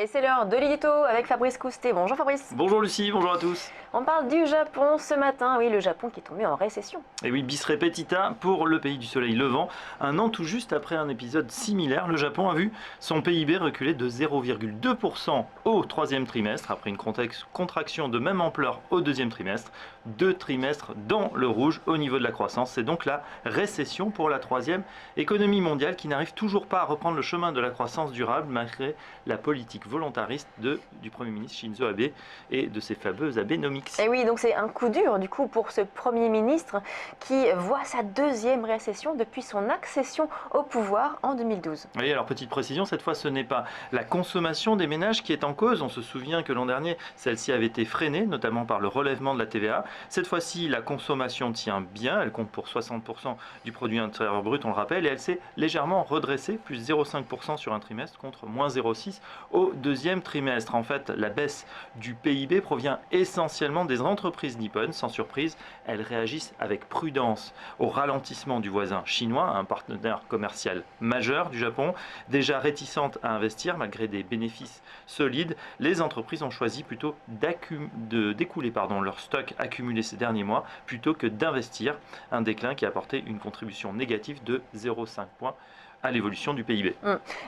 Et c'est l'heure de l'édito avec Fabrice Coustet. Bonjour Fabrice. Bonjour Lucie, bonjour à tous. On parle du Japon ce matin. Oui, le Japon qui est tombé en récession. Et oui, bis repetita pour le pays du soleil levant. Un an tout juste après un épisode similaire, le Japon a vu son PIB reculer de 0,2% au troisième trimestre, après une contraction de même ampleur au deuxième trimestre. 2 trimestres dans le rouge au niveau de la croissance. C'est donc la récession pour la troisième économie mondiale qui n'arrive toujours pas à reprendre le chemin de la croissance durable malgré la politique volontariste du Premier ministre Shinzo Abe et de ses fameux Abenomics. Et oui, donc c'est un coup dur du coup pour ce Premier ministre qui voit sa deuxième récession depuis son accession au pouvoir en 2012. Oui, alors petite précision, cette fois ce n'est pas la consommation des ménages qui est en cause. On se souvient que l'an dernier, celle-ci avait été freinée, notamment par le relèvement de la TVA. Cette fois-ci, la consommation tient bien, elle compte pour 60% du produit intérieur brut, on le rappelle, et elle s'est légèrement redressée, plus 0,5% sur un trimestre contre moins 0,6% au deuxième trimestre. En fait, la baisse du PIB provient essentiellement des entreprises nippones. Sans surprise, elles réagissent avec prudence au ralentissement du voisin chinois, un partenaire commercial majeur du Japon. Déjà réticente à investir malgré des bénéfices solides, les entreprises ont choisi plutôt d'écouler leur stock accumulé ces derniers mois plutôt que d'investir. Un déclin qui a apporté une contribution négative de 0,5 points à l'évolution du PIB.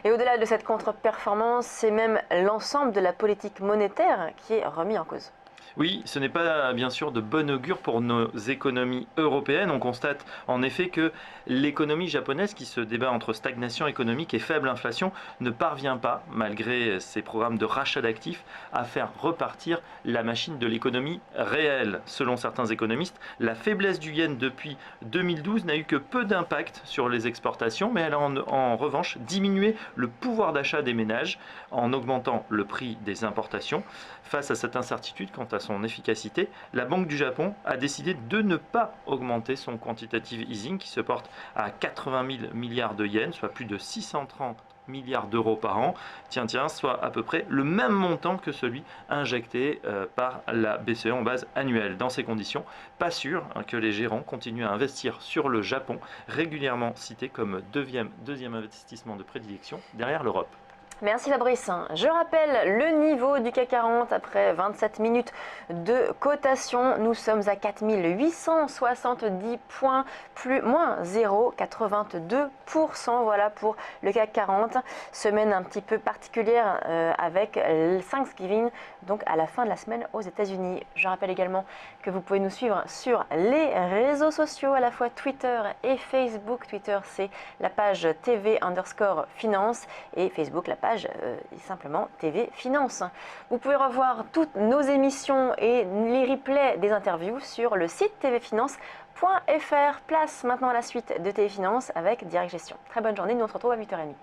Et au-delà de cette contre-performance, c'est même l'ensemble de la politique monétaire qui est remis en cause. Oui, ce n'est pas bien sûr de bon augure pour nos économies européennes. On constate en effet que l'économie japonaise, qui se débat entre stagnation économique et faible inflation, ne parvient pas, malgré ses programmes de rachat d'actifs, à faire repartir la machine de l'économie réelle. Selon certains économistes, la faiblesse du yen depuis 2012 n'a eu que peu d'impact sur les exportations, mais elle a en revanche diminué le pouvoir d'achat des ménages en augmentant le prix des importations. Face à cette incertitude quant à son efficacité, la Banque du Japon a décidé de ne pas augmenter son quantitative easing qui se porte à 80 000 milliards de yens, soit plus de 630 milliards d'euros par an, soit à peu près le même montant que celui injecté par la BCE en base annuelle. Dans ces conditions, pas sûr que les gérants continuent à investir sur le Japon, régulièrement cité comme deuxième investissement de prédilection derrière l'Europe. Merci Fabrice. Je rappelle le niveau du CAC 40 après 27 minutes de cotation. Nous sommes à 4870 points, moins 0,82%. Voilà pour le CAC 40. Semaine un petit peu particulière avec le Thanksgiving, donc à la fin de la semaine aux États-Unis. Je rappelle également que vous pouvez nous suivre sur les réseaux sociaux, à la fois Twitter et Facebook. Twitter, c'est la page TV_finance et Facebook, la page simplement TV Finance. Vous pouvez revoir toutes nos émissions et les replays des interviews sur le site tvfinance.fr. Place maintenant à la suite de TV Finance avec Direct Gestion. Très bonne journée, nous on se retrouve à 8h30.